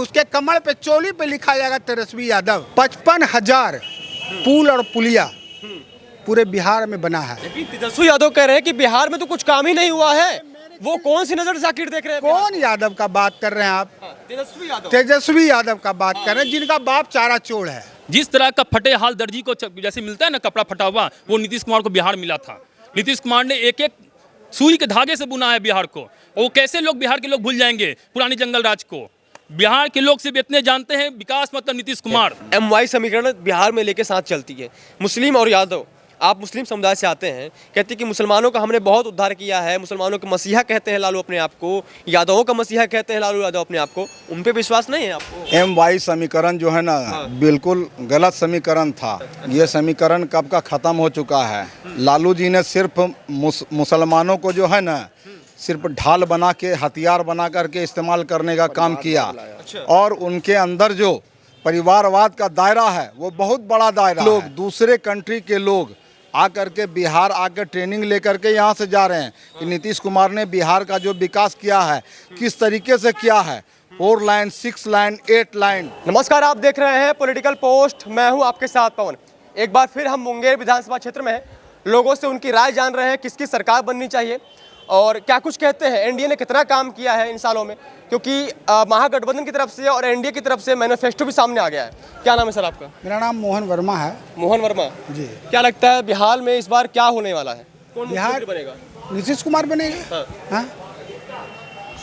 उसके कमर पे चोली पे लिखा जाएगा तेजस्वी यादव। 55,000 पुल और पुलिया पूरे बिहार में बना है। लेकिन तेजस्वी यादव कह रहे हैं कि बिहार में तो कुछ काम ही नहीं हुआ है। वो कौन सी नजर जाकिर देख रहे हैं? कौन यादव का बात कर रहे हैं आप? तेजस्वी यादव। तेजस्वी यादव का बात कर रहे हैं, जिनका बाप चारा चोर है। जिस तरह का फटे हाल दर्जी को जैसे मिलता है ना कपड़ा फटा हुआ, वो नीतीश कुमार को बिहार मिला था। नीतीश कुमार ने एक एक सुई के धागे से बुना है बिहार को। और वो कैसे लोग बिहार के लोग भूल जाएंगे पुरानी जंगल राज को? बिहार के लोग सिर्फ इतने जानते हैं विकास मतलब नीतीश कुमार। MY समीकरण बिहार में लेके साथ चलती है। मुस्लिम और यादव, आप मुस्लिम समुदाय से आते हैं, कहते हैं कि मुसलमानों का हमने बहुत उद्धार किया है। मुसलमानों के मसीहा कहते हैं लालू अपने आप को, यादवों का मसीहा कहते हैं लालू यादव अपने आप को। उन पे विश्वास नहीं है आपको? MY समीकरण जो है ना, बिल्कुल गलत समीकरण था। ये समीकरण कब का ख़त्म हो चुका है। लालू जी ने सिर्फ मुसलमानों को जो है ना सिर्फ ढाल बना के, हथियार बना करके इस्तेमाल करने का काम किया। और उनके अंदर जो परिवारवाद का दायरा है वो बहुत बड़ा दायरा। लोग दूसरे कंट्री के लोग आकर के बिहार आकर ट्रेनिंग लेकर के यहाँ से जा रहे हैं कि नीतीश कुमार ने बिहार का जो विकास किया है किस तरीके से किया है। 4 लाइन, 6 लाइन, 8 लाइन। नमस्कार, आप देख रहे हैं पॉलिटिकल पोस्ट। मैं हूं आपके साथ पवन। एक बार फिर हम मुंगेर विधानसभा क्षेत्र में हैं। लोगों से उनकी राय जान रहे हैं, किसकी सरकार बननी चाहिए और क्या कुछ कहते हैं। एनडीए ने कितना काम किया है इन सालों में, क्योंकि महागठबंधन की तरफ से और एनडीए की तरफ से मैनिफेस्टो भी सामने आ गया है। क्या नाम है सर आपका? मेरा नाम मोहन वर्मा है। मोहन वर्मा जी। क्या लगता है बिहार में इस बार क्या होने वाला है? कौन बिहार बनेगा? नीतीश कुमार बनेगा। हाँ?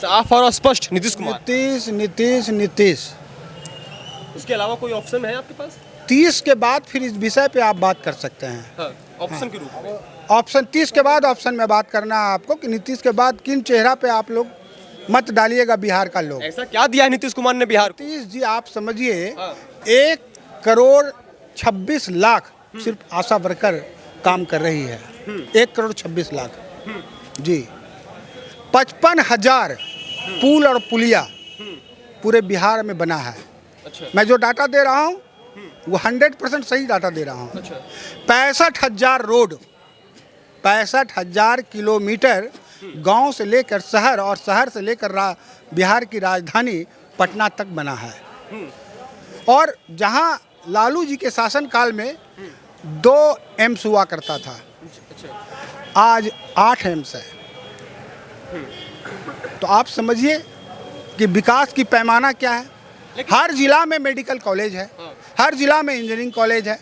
साफ और स्पष्ट नीतीश कुमार। नीतीश नीतीश नीतीश। उसके अलावा कोई ऑप्शन है आपके पास? 30 के बाद फिर इस विषय पे आप बात कर सकते हैं। ऑप्शन के रूप में ऑप्शन 30 के बाद ऑप्शन में बात करना है आपको कि नीतीश के बाद किन चेहरा पे आप लोग मत डालिएगा बिहार का लोग। ऐसा क्या दिया है नीतीश कुमार ने बिहार को? नीतीश जी आप समझिए 1,26,00,000 सिर्फ आशा वर्कर काम कर रही है। 1,26,00,000 जी। 55,000 पुल और पुलिया पूरे बिहार में बना है। अच्छा। मैं जो डाटा दे रहा हूँ वो 100% सही डाटा दे रहा हूँ। अच्छा। 65,000 रोड, 65,000 किलोमीटर गांव से लेकर शहर और शहर से लेकर बिहार की राजधानी पटना तक बना है। और जहां लालू जी के शासनकाल में 2 एम्स हुआ करता था, आज 8 एम्स है। तो आप समझिए कि विकास की पैमाना क्या है। हर जिला में मेडिकल कॉलेज है, हर जिला में इंजीनियरिंग कॉलेज है।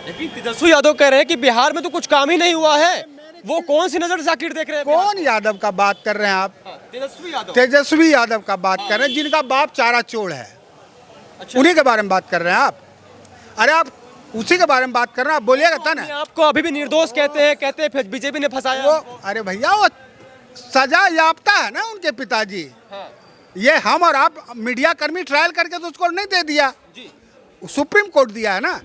लेकिन तेजस्वी यादव कह रहे हैं कि बिहार में तो कुछ काम ही नहीं हुआ है। वो कौन सी नजर जाकिर देख रहे हैं? कौन यादव का बात कर रहे हैं आप? तेजस्वी यादव। तेजस्वी यादव का बात कर रहे हैं, जिनका बाप चारा चोर है। अच्छा। उन्हीं के बारे में बात कर रहे हैं आप। अरे आप उसी के बारे में बात कर रहे हैं, आप बोलिएगा था ना। आपको अभी भी निर्दोष कहते हैं फिर बीजेपी ने फंसाया वो अरे भैया वो सजा याफ्ता है ना उनके पिताजी। ये हम और आप मीडिया कर्मी ट्रायल करके तो उसको नहीं दे दिया जी। सुप्रीम कोर्ट दिया है ना।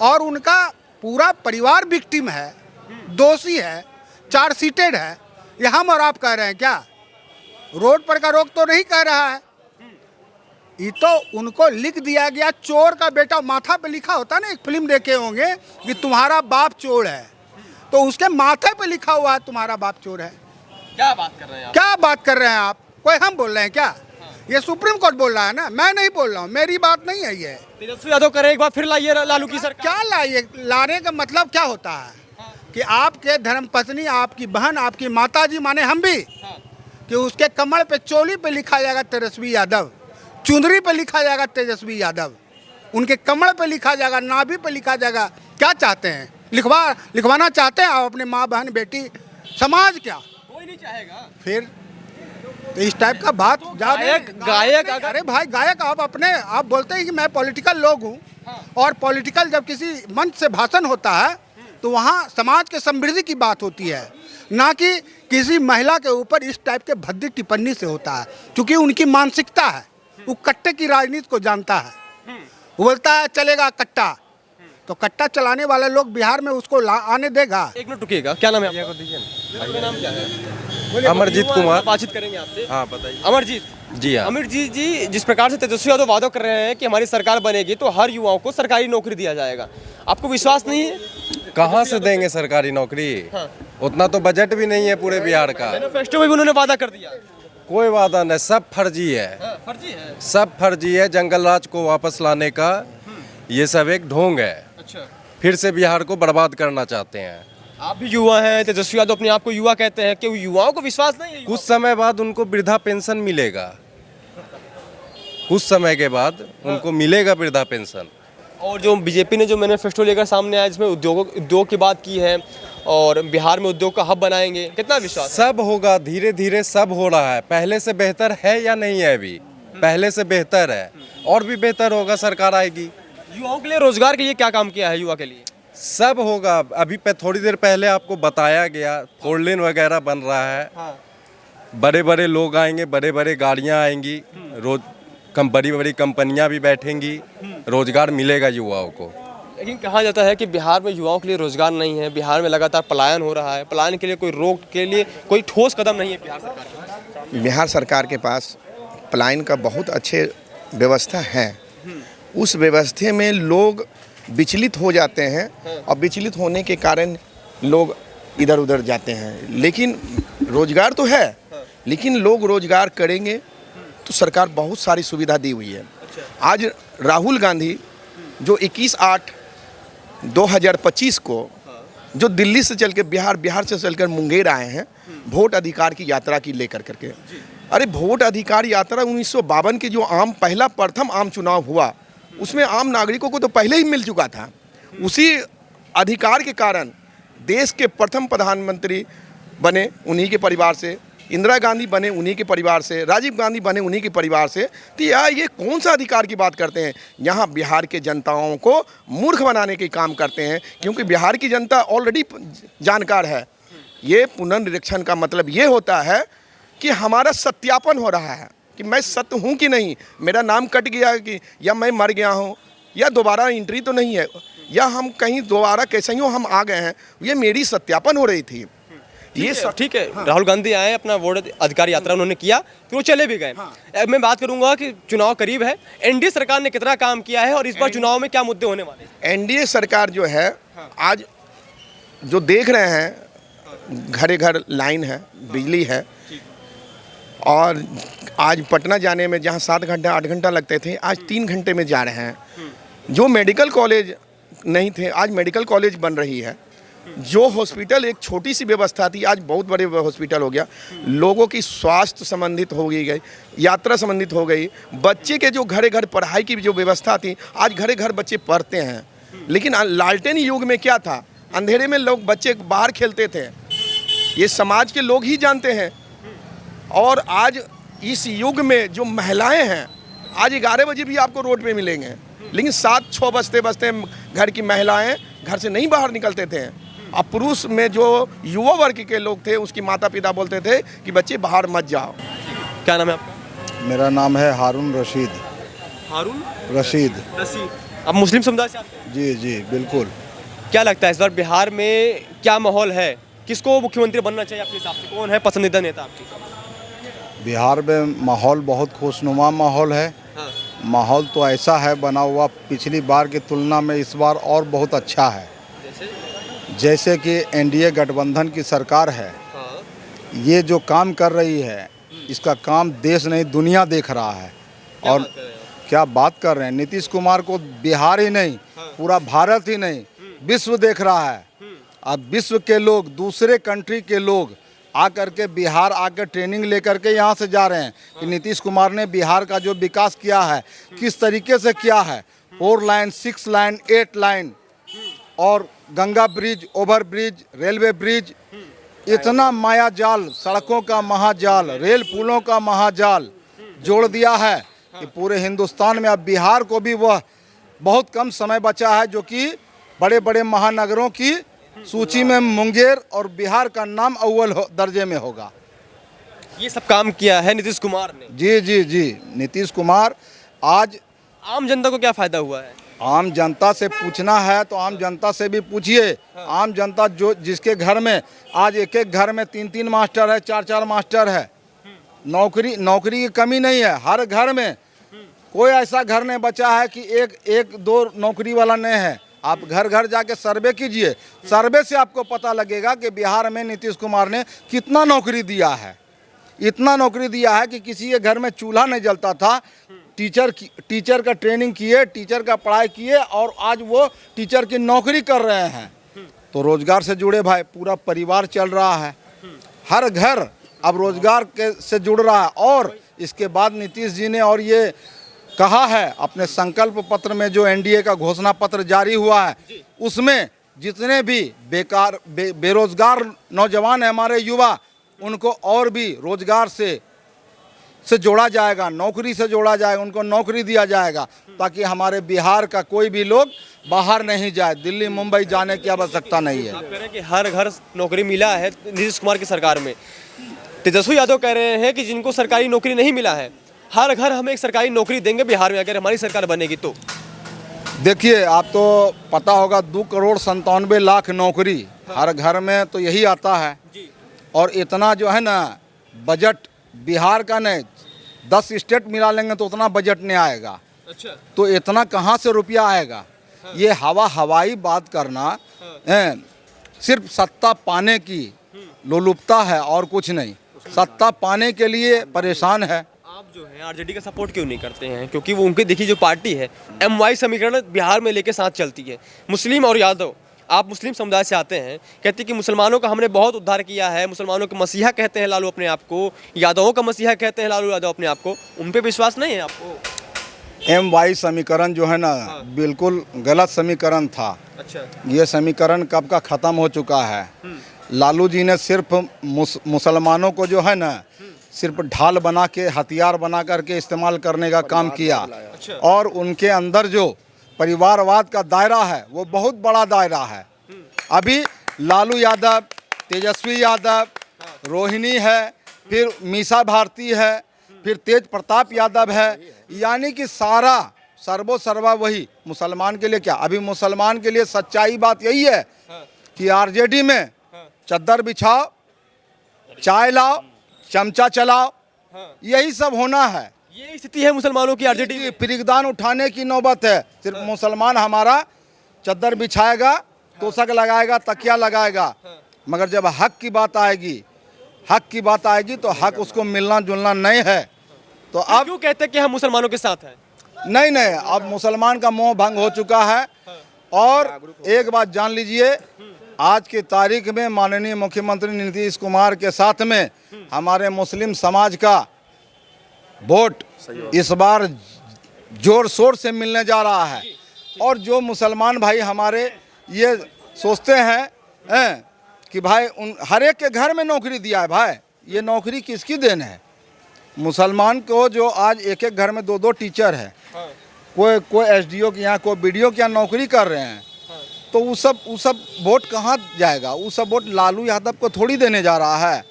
और उनका पूरा परिवार विक्टिम है, दोषी है, चार्जशीटेड है। ये हम और आप कह रहे हैं क्या? रोड पर का रोक तो नहीं कह रहा है। ये तो उनको लिख दिया गया, चोर का बेटा माथा पे लिखा होता है ना। एक फिल्म देखे होंगे कि तुम्हारा बाप चोर है, तो उसके माथे पे लिखा हुआ है तुम्हारा बाप चोर है। क्या बात कर रहे हैं आप? क्या बात कर रहे हैं आप? कोई हम बोल रहे हैं क्या? ये सुप्रीम कोर्ट बोल रहा है ना, मैं नहीं बोल रहा हूँ, मेरी बात नहीं है ये। तेजस्वी यादव करे एक बार फिर लाइए लालू की सरकार। क्या लाइए? लाने का मतलब क्या होता है कि आपके धर्मपत्नी, आपकी बहन, आपकी माताजी माने हम भी, कि उसके कमर पे चोली पे लिखा जाएगा तेजस्वी यादव, चुंदरी पे लिखा जाएगा तेजस्वी यादव, उनके कमर पे लिखा जाएगा, नाभि पे लिखा जाएगा। क्या चाहते हैं? लिखवाना चाहते हैं आप अपने माँ बहन बेटी? समाज क्या कोई नहीं चाहेगा फिर? तो इस टाइप का बात गायक अरे भाई गायक आप बोलते हैं कि मैं पॉलिटिकल लोग हूँ। और पॉलिटिकल जब किसी मंच से भाषण होता है तो वहाँ समाज के समृद्धि की बात होती है, ना कि किसी महिला के ऊपर इस टाइप के भद्दी टिप्पणी से होता है। क्योंकि उनकी मानसिकता है, वो कट्टे की राजनीति को जानता है। वो बोलता है चलेगा कट्टा, तो कट्टा चलाने वाले लोग बिहार में उसको आने देगा। एक मिनट रुकिएगा, क्या नाम है आपका? आपका नाम क्या है? अमरजीत कुमार। बातचीत करेंगे आपसे। हाँ बताइए। अमरजीत जी हाँ। अमरजीत जी, जिस प्रकार से तेजस्वी यादव वादा कर रहे हैं कि हमारी सरकार बनेगी तो हर युवाओं को सरकारी नौकरी दिया जाएगा, आपको विश्वास नहीं है? कहाँ से देंगे सरकारी नौकरी? उतना तो बजट भी नहीं है पूरे बिहार का। मैनिफेस्टो में भी उन्होंने वादा कर दिया। कोई वादा नहीं, सब फर्जी है। फर्जी है। सब फर्जी है। जंगल राज को वापस लाने का ये सब एक ढोंग है। अच्छा, फिर से बिहार को बर्बाद करना चाहते हैं। आप भी युवा हैं, तेजस्वी यादव अपने आप को युवा कहते हैं, कि युवाओं को विश्वास नहीं है? कुछ समय बाद उनको वृद्धा पेंशन मिलेगा। कुछ समय के बाद उनको मिलेगा वृद्धा पेंशन। और जो बीजेपी ने जो मैनिफेस्टो लेकर सामने आया, जिसमें उद्योग की बात की है और बिहार में उद्योग का हब बनाएंगे, कितना विश्वास? सब होगा, धीरे धीरे सब हो रहा है। पहले से बेहतर है या नहीं है? अभी पहले से बेहतर है, और भी बेहतर होगा, सरकार आएगी। युवाओं के लिए, रोजगार के लिए क्या काम किया है युवा के लिए? सब होगा। अभी थोड़ी देर पहले आपको बताया गया, 4 लेन वगैरह बन रहा है। बड़े बड़े लोग आएंगे, बड़े बड़े गाड़ियां आएंगी, बड़ी बड़ी कंपनियां भी बैठेंगी, रोजगार मिलेगा युवाओं को। लेकिन कहा जाता है कि बिहार में युवाओं के लिए रोजगार नहीं है, बिहार में लगातार पलायन हो रहा है, पलायन के लिए कोई रोक के लिए कोई ठोस कदम नहीं है बिहार सरकार के? बिहार सरकार के पास पलायन का बहुत अच्छे व्यवस्था है। उस व्यवस्था में लोग विचलित हो जाते हैं और विचलित होने के कारण लोग इधर उधर जाते हैं। लेकिन रोजगार तो है, लेकिन लोग रोजगार करेंगे तो सरकार बहुत सारी सुविधा दी हुई है। आज राहुल गांधी जो 21/8/2025 को जो दिल्ली से चल के बिहार से चलकर मुंगेर आए हैं, वोट अधिकार की यात्रा की लेकर करके। अरे वोट अधिकार यात्रा 1952 के जो प्रथम आम चुनाव हुआ, उसमें आम नागरिकों को तो पहले ही मिल चुका था। उसी अधिकार के कारण देश के प्रथम प्रधानमंत्री बने उन्हीं के परिवार से, इंदिरा गांधी बने उन्हीं के परिवार से, राजीव गांधी बने उन्हीं के परिवार से। तो यार ये कौन सा अधिकार की बात करते हैं? यहाँ बिहार के जनताओं को मूर्ख बनाने के काम करते हैं, क्योंकि बिहार की जनता ऑलरेडी जानकार है। ये पुनर्निरीक्षण का मतलब ये होता है कि हमारा सत्यापन हो रहा है कि मैं सत्य हूँ कि नहीं, मेरा नाम कट गया कि या मैं मर गया हूँ, या दोबारा एंट्री तो नहीं है, या हम कहीं दोबारा कैसे ही हम आ गए हैं। ये मेरी सत्यापन हो रही थी। ये ठीक है। राहुल गांधी आए, अपना वोट अधिकार यात्रा उन्होंने किया, फिर वो चले भी गए। अब मैं बात करूंगा कि चुनाव करीब है, एनडीए सरकार ने कितना काम किया है और इस बार चुनाव में क्या मुद्दे होने वाले हैं? एनडीए सरकार जो है, आज जो देख रहे हैं, घरे घर लाइन है, बिजली है, और आज पटना जाने में जहां 7 घंटा 8 घंटा लगते थे, आज 3 घंटे में जा रहे हैं। जो मेडिकल कॉलेज नहीं थे, आज मेडिकल कॉलेज बन रही है। जो हॉस्पिटल एक छोटी सी व्यवस्था थी, आज बहुत बड़े हॉस्पिटल हो गया। लोगों की स्वास्थ्य संबंधित हो गई, यात्रा संबंधित हो गई। बच्चे के जो घरे घर पढ़ाई की जो व्यवस्था थी, आज घरे घर बच्चे पढ़ते हैं। लेकिन लालटेन युग में क्या था? अंधेरे में लोग बच्चे बाहर खेलते थे, ये समाज के लोग ही जानते हैं। और आज इस युग में जो महिलाएं हैं, आज 11 बजे भी आपको रोड पे मिलेंगे, लेकिन 7-6 बजते बजते घर की महिलाएं घर से नहीं बाहर निकलते थे। अब पुरुष में जो युवा वर्ग के लोग थे, उसकी माता पिता बोलते थे कि बच्चे बाहर मत जाओ। क्या नाम है आपका? मेरा नाम है हारून रशीद। हारून रशीद। अब मुस्लिम समुदाय से आते हैं? जी जी बिल्कुल। क्या लगता है इस बार बिहार में क्या माहौल है? किसको मुख्यमंत्री बनना चाहिए आपके हिसाब से? कौन है पसंदीदा नेता आपकी? बिहार में माहौल बहुत खुशनुमा माहौल है। माहौल तो ऐसा है बना हुआ, पिछली बार की तुलना में इस बार और बहुत अच्छा है। जैसे कि एनडीए गठबंधन की सरकार है, ये जो काम कर रही है, इसका काम देश नहीं दुनिया देख रहा है। और क्या बात कर रहे हैं, नीतीश कुमार को बिहार ही नहीं, पूरा भारत ही नहीं, विश्व देख रहा है। अब विश्व के लोग, दूसरे कंट्री के लोग आकर के बिहार आकर ट्रेनिंग लेकर के यहाँ से जा रहे हैं कि नीतीश कुमार ने बिहार का जो विकास किया है किस तरीके से किया है। 4 लाइन, 6 लाइन, 8 लाइन और Ganga bridge, over bridge, railway bridge, इतना माया जाल, सड़कों का महाजाल, रेल पुलों का महाजाल जोड़ दिया है कि पूरे हिंदुस्तान में अब बिहार को भी वह बहुत कम समय बचा है जो कि बड़े बड़े महानगरों की सूची में मुंगेर और बिहार का नाम अव्वल दर्जे में होगा। ये सब काम किया है नीतीश कुमार ने। जी जी जी, नीतीश कुमार। आज आम जनता को क्या फायदा हुआ है? आम जनता से पूछना है तो आम जनता से भी पूछिए। आम जनता जो जिसके घर में आज एक घर में 3-3 मास्टर है, 4-4 मास्टर है, नौकरी की कमी नहीं है। हर घर में कोई ऐसा घर नहीं बचा है कि एक दो नौकरी वाला नहीं है। आप घर घर जाके सर्वे कीजिए, सर्वे से आपको पता लगेगा कि बिहार में नीतीश कुमार ने कितना नौकरी दिया है। इतना नौकरी दिया है कि किसी के घर में चूल्हा नहीं जलता था। टीचर का ट्रेनिंग किए, टीचर का पढ़ाई किए और आज वो टीचर की नौकरी कर रहे हैं। तो रोजगार से जुड़े भाई, पूरा परिवार चल रहा है, हर घर अब रोजगार के से जुड़ रहा है। और इसके बाद नीतीश जी ने और ये कहा है अपने संकल्प पत्र में, जो एनडीए का घोषणा पत्र जारी हुआ है, उसमें जितने भी बेरोजगार नौजवान हैं हमारे युवा, उनको और भी रोजगार से जोड़ा जाएगा, नौकरी से जोड़ा जाएगा, उनको नौकरी दिया जाएगा, ताकि हमारे बिहार का कोई भी लोग बाहर नहीं जाए, दिल्ली मुंबई जाने की आवश्यकता नहीं है। आप कह रहे हैं कि हर घर नौकरी मिला है नीतीश कुमार की सरकार में। तेजस्वी यादव कह रहे हैं कि जिनको सरकारी नौकरी नहीं मिला है, हर घर हमें एक सरकारी नौकरी देंगे बिहार में अगर हमारी सरकार बनेगी तो। देखिए, आप तो पता होगा 2,97,00,000 नौकरी हर घर में, तो यही आता है। और इतना जो है ना बजट बिहार का नहीं, 10 स्टेट मिला लेंगे तो उतना बजट नहीं आएगा। अच्छा, तो इतना कहाँ से रुपया आएगा? ये हवाई बात करना सिर्फ सत्ता पाने की लोलुपता है और कुछ नहीं। सत्ता पाने के लिए परेशान है। आप जो है आरजेडी का सपोर्ट क्यों नहीं करते हैं? क्योंकि वो उनकी देखिए जो पार्टी है MY समीकरण बिहार में लेके साथ चलती है, मुस्लिम और यादव। आप मुस्लिम समुदाय से आते हैं, कहते हैं कि मुसलमानों का हमने बहुत उद्धार किया है, मुसलमानों के मसीहा कहते हैं लालू अपने आप को, यादवों का मसीहा कहते हैं लालू यादव अपने आप को। उन पे विश्वास नहीं है आपको? MY समीकरण जो है ना, बिल्कुल गलत समीकरण था। अच्छा, ये समीकरण कब का ख़त्म हो चुका है। लालू जी ने सिर्फ मुसलमानों को जो है ना, सिर्फ ढाल बना के, हथियार बना करके इस्तेमाल करने का काम किया। और उनके अंदर जो परिवारवाद का दायरा है वो बहुत बड़ा दायरा है। अभी लालू यादव, तेजस्वी यादव, रोहिणी है, फिर मीसा भारती है, फिर तेज प्रताप यादव है, यानी कि सारा सर्वा वही मुसलमान के लिए। क्या अभी मुसलमान के लिए सच्चाई बात यही है कि आरजेडी में चद्दर बिछाओ, चाय लाओ, चमचा चलाओ, यही सब होना है। ये स्थिति है मुसलमानों की आरजेडी में। फिरकदान उठाने की नौबत है। सिर्फ मुसलमान हमारा चद्दर बिछाएगा, तोशक लगाएगा, तकिया लगाएगा, मगर जब हक की बात आएगी तो हक उसको मिलना जुलना नहीं है। तो अब क्यों कहते हैं कि हम मुसलमानों के साथ हैं? नहीं, अब मुसलमान का मोह भंग हो चुका है। और एक बात जान लीजिए, आज की तारीख में माननीय मुख्यमंत्री नीतीश कुमार के साथ में हमारे मुस्लिम समाज का वोट इस बार जोर शोर से मिलने जा रहा है। और जो मुसलमान भाई हमारे ये सोचते हैं कि भाई उन हर एक के घर में नौकरी दिया है, भाई ये नौकरी किसकी देन है? मुसलमान को जो आज एक घर में 2 टीचर है, कोई SDO के यहाँ, कोई BDO के यहाँ नौकरी कर रहे हैं, तो वो सब वोट कहाँ जाएगा? वो सब वोट लालू यादव को थोड़ी देने जा रहा है।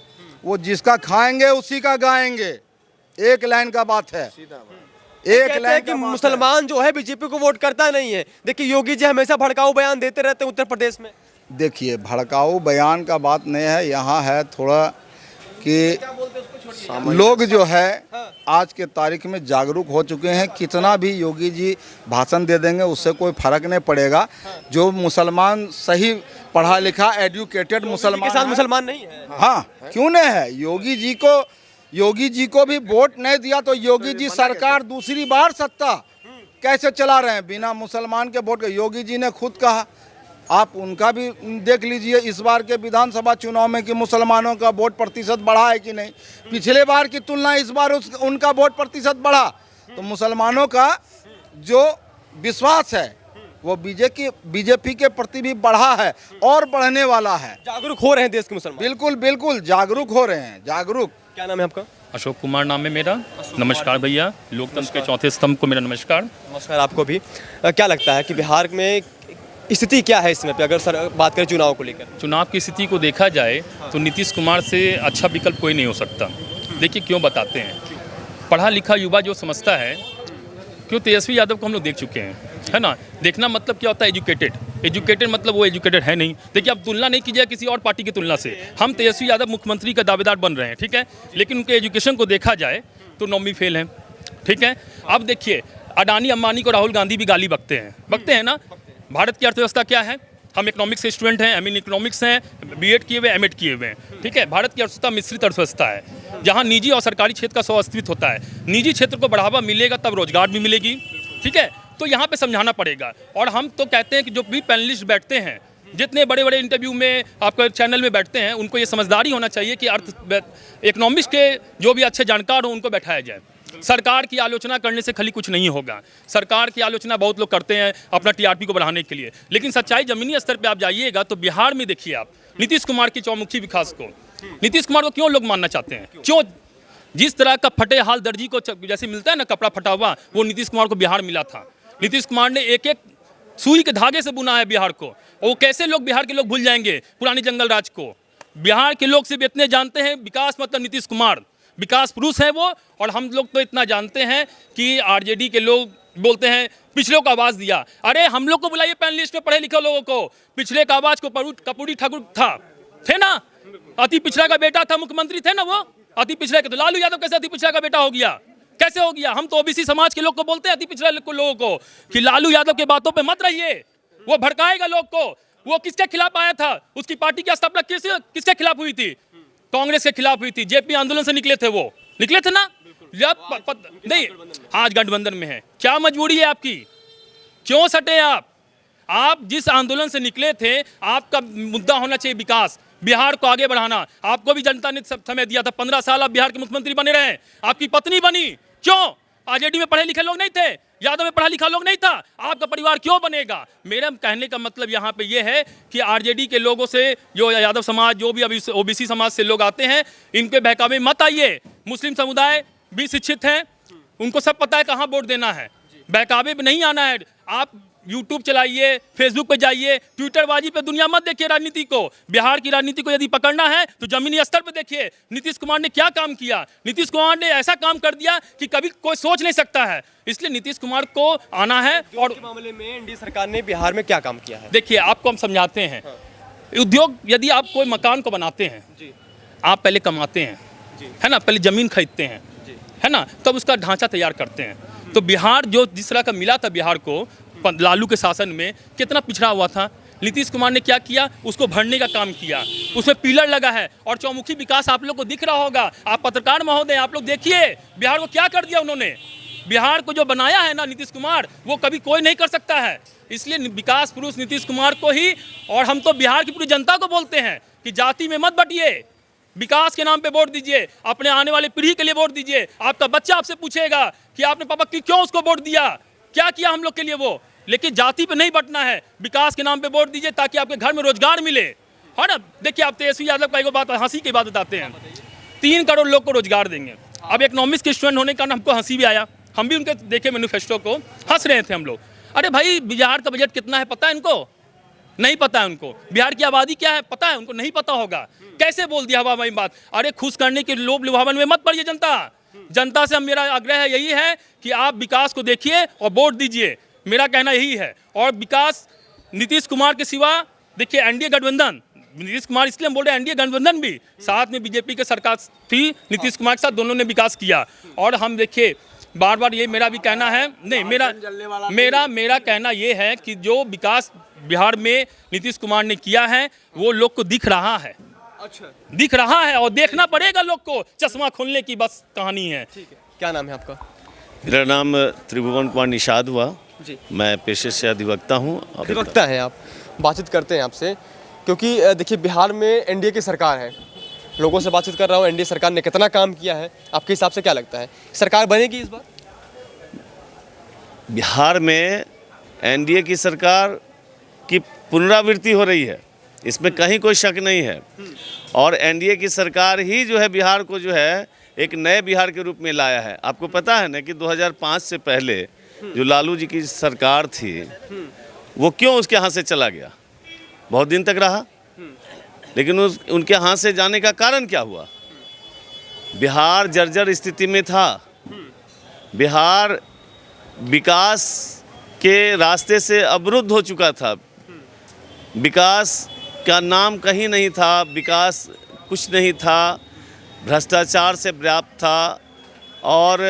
वो जिसका खाएंगे उसी का गाएंगे, एक लाइन का बात है। एक लाइन कि मुसलमान जो है बीजेपी को वोट करता नहीं है। देखिए योगी जी हमेशा भड़काऊ बयान देते रहते हैं उत्तर प्रदेश में। देखिए, भड़काऊ बयान का बात नहीं है, यहाँ है थोड़ा कि लोग जो है आज के तारीख में जागरूक हो चुके हैं। कितना भी योगी जी भाषण दे देंगे उससे कोई फर्क नहीं पड़ेगा। जो मुसलमान सही पढ़ा लिखा एजुकेटेड मुसलमान के साथ मुसलमान नहीं है। हाँ, क्यों नहीं है? योगी जी को भी वोट नहीं दिया तो योगी जी सरकार दूसरी बार सत्ता कैसे चला रहे हैं बिना मुसलमान के वोट के? योगी जी ने खुद कहा, आप उनका भी देख लीजिए इस बार के विधानसभा चुनाव में कि मुसलमानों का वोट प्रतिशत बढ़ा है कि नहीं। पिछले बार की तुलना इस बार उनका वोट प्रतिशत बढ़ा। तो मुसलमानों का जो विश्वास है वो बीजेपी के प्रति भी बढ़ा है और बढ़ने वाला है। जागरूक हो रहे हैं देश के मुसलमान। बिल्कुल जागरूक हो रहे हैं। जागरूक। क्या नाम है आपका? अशोक कुमार नाम है मेरा। नमस्कार भैया, लोकतंत्र के चौथे स्तंभ को मेरा नमस्कार। नमस्कार आपको भी। क्या लगता है कि बिहार में स्थिति क्या है इस समय पे, अगर बात करें चुनाव को लेकर? चुनाव की स्थिति को देखा जाए तो नीतीश कुमार से अच्छा विकल्प कोई नहीं हो सकता। देखिए क्यों बताते हैं। पढ़ा लिखा युवा जो समझता है, क्यों तेजस्वी यादव को हम लोग देख चुके हैं, है ना। देखना मतलब क्या होता है? एजुकेटेड मतलब वो एजुकेटेड है नहीं। देखिए अब तुलना नहीं कीजिए किसी और पार्टी की तुलना से। हम तेजस्वी यादव मुख्यमंत्री का दावेदार बन रहे हैं, ठीक है, लेकिन उनके एजुकेशन को देखा जाए तो नौवीं फेल है, ठीक है। अब देखिए अडानी अंबानी को राहुल गांधी भी गाली बकते हैं ना। भारत की अर्थव्यवस्था क्या है? हम इकोनॉमिक्स के स्टूडेंट हैं, इकोनॉमिक्स हैं, B.Ed किए हुए, M.Ed किए हुए हैं, ठीक है। भारत की अर्थव्यवस्था मिश्रित अर्थव्यवस्था है। जहाँ निजी और सरकारी क्षेत्र का अस्तित्व होता है। निजी क्षेत्र को बढ़ावा मिलेगा तब रोजगार भी मिलेगी, ठीक है। तो यहाँ पे समझाना पड़ेगा। और हम तो कहते हैं कि जो भी पैनलिस्ट बैठते हैं, जितने बड़े बड़े इंटरव्यू में आपके चैनल में बैठते हैं, उनको ये समझदारी होना चाहिए कि इकोनॉमिक्स के जो भी अच्छे जानकार हो उनको बैठाया जाए। सरकार की आलोचना करने से खाली कुछ नहीं होगा। सरकार की आलोचना बहुत लोग करते हैं अपना टीआरपी को बढ़ाने के लिए, लेकिन सच्चाई जमीनी स्तर पे आप जाइएगा तो बिहार में देखिए आप नीतीश कुमार की चौमुखी विकास को, नीतीश कुमार को क्यों लोग मानना चाहते हैं, क्यों? जिस तरह का फटे हाल दर्जी को जैसे मिलता है ना कपड़ा फटा हुआ, वो नीतीश कुमार को बिहार मिला था। नीतीश कुमार ने एक एक सुई के धागे से बुना है बिहार को। और कैसे लोग बिहार के लोग भूल जाएंगे पुरानी जंगल राज को? बिहार के लोग सिर्फ इतने जानते हैं विकास मतलब नीतीश कुमार, विकास पुरुष है वो। और हम लोग तो इतना जानते हैं कि आरजेडी के लोग बोलते हैं पिछड़ों को आवाज़ दिया। अरे हम लोग को बुलाइए पैनलिस्ट में पढ़े लिखे लोगों को। पिछड़े का आवाज़ को कपूरी ठाकुर थे ना, अति पिछड़ा का बेटा था, मुख्यमंत्री थे ना वो अति पिछड़े के। तो लालू यादव कैसे अति पिछड़ा का बेटा हो गया, कैसे हो गया? हम तो ओबीसी समाज के लोग को बोलते हैं अति पिछड़ा लोगों को कि लालू यादव के बातों पे मत रहिए, वो भड़काएगा लोग को। वो किसके खिलाफ आया था? उसकी पार्टी की स्थापना किसके खिलाफ हुई थी? कांग्रेस के खिलाफ हुई थी। जेपी आंदोलन से निकले थे, वो निकले थे ना। नहीं, आज गठबंधन में है। क्या मजबूरी है आपकी? क्यों सटे आप जिस आंदोलन से निकले थे, आपका मुद्दा होना चाहिए विकास, बिहार को आगे बढ़ाना। आपको भी जनता ने समय दिया था, 15 साल आप बिहार के मुख्यमंत्री बने रहे। आपकी पत्नी बनी, क्यों? आरजेडी में पढ़े लिखे लोग नहीं थे, यादव में पढ़ा लिखा लोग नहीं था, आपका परिवार क्यों बनेगा? मेरा कहने का मतलब यहाँ पे ये है कि आरजेडी के लोगों से, जो यादव समाज, जो भी अभी ओबीसी समाज से लोग आते हैं, इनके बहकावे मत आइए। मुस्लिम समुदाय भी शिक्षित हैं, उनको सब पता है कहाँ वोट देना है। बहकावे पे नहीं आना है। आप यूट्यूब चलाइए, फेसबुक पे जाइए, ट्विटरबाजी पे दुनिया मत देखिए राजनीति को। बिहार की राजनीति को यदि पकड़ना है तो जमीनी स्तर पे देखिए नीतीश कुमार ने क्या काम किया। नीतीश कुमार ने ऐसा काम कर दिया कि कभी कोई सोच नहीं सकता है। इसलिए नीतीश कुमार को आना है। और इस मामले में एनडीए सरकार ने बिहार में क्या काम किया है? देखिए, आपको हम समझाते हैं। उद्योग, यदि आप कोई मकान को बनाते हैं, आप पहले कमाते हैं, है ना, पहले जमीन खरीदते हैं, है ना, तब उसका ढांचा तैयार करते हैं। तो बिहार जो जिस तरह का मिला था बिहार को लालू के शासन में, कितना पिछड़ा हुआ था। नीतीश कुमार ने क्या किया? उसको भरने का काम किया, उसमें पिलर लगा है। और चौमुखी विकास आप लोग को दिख रहा होगा। आप पत्रकार महोदय, आप लोग देखिए बिहार को क्या कर दिया उन्होंने। बिहार को जो बनाया है ना नीतीश कुमार, वो कभी कोई नहीं कर सकता है। इसलिए विकास पुरुष नीतीश कुमार को ही। और हम तो बिहार की पूरी जनता को बोलते हैं कि जाति में मत बटिए, विकास के नाम पे वोट दीजिए, अपने आने वाली पीढ़ी के लिए वोट दीजिए। आपका बच्चा आपसे पूछेगा कि आपने पापा क्यों उसको वोट दिया, क्या किया हम लोग के लिए वो। लेकिन जाति पे नहीं बटना है, विकास के नाम पे वोट दीजिए ताकि आपके घर में रोजगार मिले, है ना। देखिए, आप तेजस्वी यादव का एक बात, हंसी की बात बताते हैं। 3 करोड़ लोग को रोजगार देंगे। अब इकोनॉमिक्स के स्टूडेंट होने का हमको हंसी भी आया। हम भी उनके देखे मैनिफेस्टो को, हंस रहे थे हम लोग। अरे भाई, बिहार का बजट कितना है पता है इनको? नहीं पता है उनको। बिहार की आबादी क्या है पता है उनको? नहीं पता होगा। कैसे बोल दिया हवा में बात? अरे खुश करने के लोभ लुभावन में मत पड़िए जनता से मेरा आग्रह यही है कि आप विकास को देखिए और वोट दीजिए। मेरा कहना यही है। और विकास नीतीश कुमार के सिवा, देखिए एनडीए गठबंधन, नीतीश कुमार इसलिए हम बोल रहे हैं एनडीए गठबंधन भी साथ में बीजेपी के सरकार थी, नीतीश कुमार के साथ दोनों ने विकास किया। और हम देखिए बार बार ये मेरा भी कहना है, नहीं मेरा कहना ये है कि जो विकास बिहार में नीतीश कुमार ने किया है वो लोग को दिख रहा है। अच्छा, दिख रहा है और देखना पड़ेगा लोग को। चश्मा खोलने की बस कहानी है। ठीक है। क्या नाम है आपका? मेरा नाम त्रिभुवन कुमार निषाद हुआ जी। मैं पेशे से अधिवक्ता हूँ। अधिवक्ता हैं आप। बातचीत करते हैं आपसे, क्योंकि देखिए बिहार में एनडीए की सरकार है। लोगों से बातचीत कर रहा हूँ, एनडीए सरकार ने कितना काम किया है, आपके हिसाब से क्या लगता है? सरकार बनेगी इस बार? बिहार में एनडीए की सरकार की पुनरावृत्ति हो रही है, इसमें कहीं कोई शक नहीं है। और एनडीए की सरकार ही जो है बिहार को जो है एक नए बिहार के रूप में लाया है। आपको पता है ना कि 2005 से पहले जो लालू जी की सरकार थी वो क्यों उसके हाथ से चला गया, बहुत दिन तक रहा, लेकिन उनके हाथ से जाने का कारण क्या हुआ? बिहार जर्जर स्थिति में था। बिहार विकास के रास्ते से अवरुद्ध हो चुका था। विकास का नाम कहीं नहीं था, विकास कुछ नहीं था, भ्रष्टाचार से व्याप्त था। और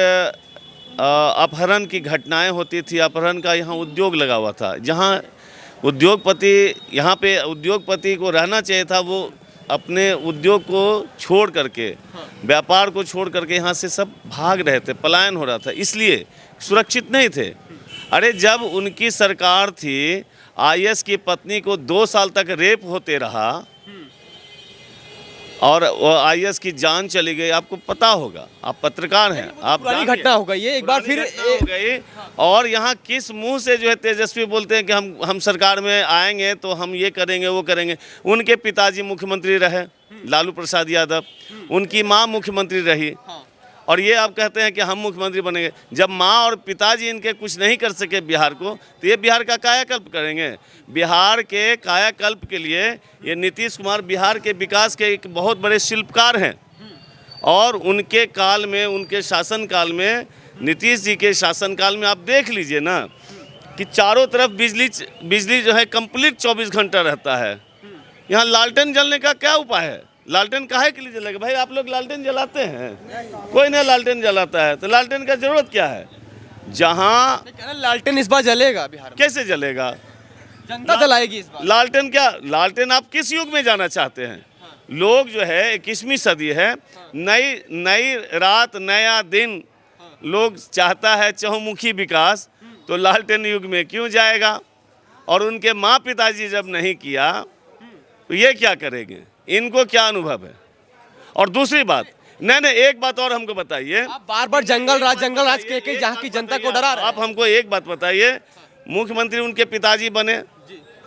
अपहरण की घटनाएं होती थी। अपहरण का यहाँ उद्योग लगा हुआ था। जहाँ उद्योगपति, यहाँ पे उद्योगपति को रहना चाहिए था, वो अपने उद्योग को छोड़ करके, व्यापार को छोड़ करके यहाँ से सब भाग रहे थे, पलायन हो रहा था, इसलिए सुरक्षित नहीं थे। अरे जब उनकी सरकार थी, आईएएस की पत्नी को 2 साल तक रेप होते रहा और आईएएस की जान चली गई, आपको पता होगा, आप पत्रकार हैं, आप पुरानी घटना हो गई है, एक बार फिर हो गई। और यहाँ किस मुंह से जो है तेजस्वी बोलते हैं कि हम सरकार में आएंगे तो हम ये करेंगे वो करेंगे। उनके पिताजी मुख्यमंत्री रहे, लालू प्रसाद यादव, उनकी माँ मुख्यमंत्री रही, और ये आप कहते हैं कि हम मुख्यमंत्री बनेंगे। जब माँ और पिताजी इनके कुछ नहीं कर सके बिहार को, तो ये बिहार का कायाकल्प करेंगे। बिहार के कायाकल्प के लिए ये नीतीश कुमार बिहार के विकास के एक बहुत बड़े शिल्पकार हैं, और उनके काल में, उनके शासनकाल में, नीतीश जी के शासनकाल में आप देख लीजिए ना कि चारों तरफ बिजली जो है कंप्लीट 24 घंटा रहता है। यहाँ लालटेन जलने का क्या उपाय है? लालटेन काहे के लिए जलेगा भाई? आप लोग लालटेन जलाते हैं, कोई नहीं लालटेन जलाता है, तो लालटेन का जरूरत क्या है? जहाँ लालटेन इस बार जलेगा बिहार में, कैसे जलेगा? जनता जलाएगी इस बार। लालटेन क्या? लालटेन आप किस युग में जाना चाहते हैं? लोग जो है 21वीं सदी है, नई रात नया दिन, लोग चाहता है चहुमुखी विकास, तो लालटेन युग में क्यों जाएगा? और उनके माँ पिताजी जब नहीं किया तो ये क्या करेंगे? इनको क्या अनुभव है? और दूसरी बात, नहीं एक बात और हमको बताइए। आप बार बार जंगल राज कह के जहाँ की जनता को डरा रहे हैं। आप हमको एक बात बताइए, मुख्यमंत्री उनके पिताजी बने,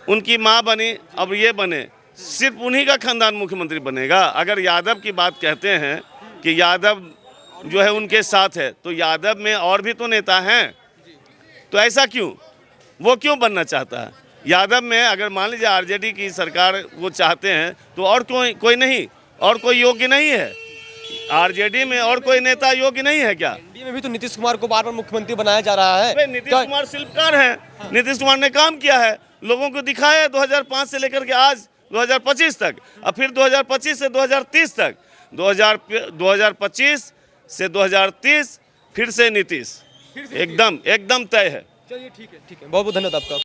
उनकी माँ बनी, अब ये बने, सिर्फ उन्हीं का खानदान मुख्यमंत्री बनेगा? अगर यादव की बात कहते हैं कि यादव जो है उनके साथ है, तो यादव में और भी तो नेता हैं, तो ऐसा क्यों? वो क्यों बनना चाहता है? यादव में अगर मान लीजिए आरजेडी की सरकार वो चाहते हैं, तो और कोई नहीं, और कोई योग्य नहीं है? आरजेडी में और कोई नेता योग्य नहीं है क्या? एनडीए में भी तो नीतीश कुमार को बार बार मुख्यमंत्री बनाया जा रहा है। नीतीश कुमार शिल्पकार हैं। नीतीश कुमार ने काम किया है, लोगों को दिखाया है 2005 से लेकर के आज 2025 तक, और फिर 2025 से 2030 तक, 2025 से 2030 फिर से नीतीश, एकदम तय है। चलिए ठीक है, बहुत बहुत धन्यवाद आपका।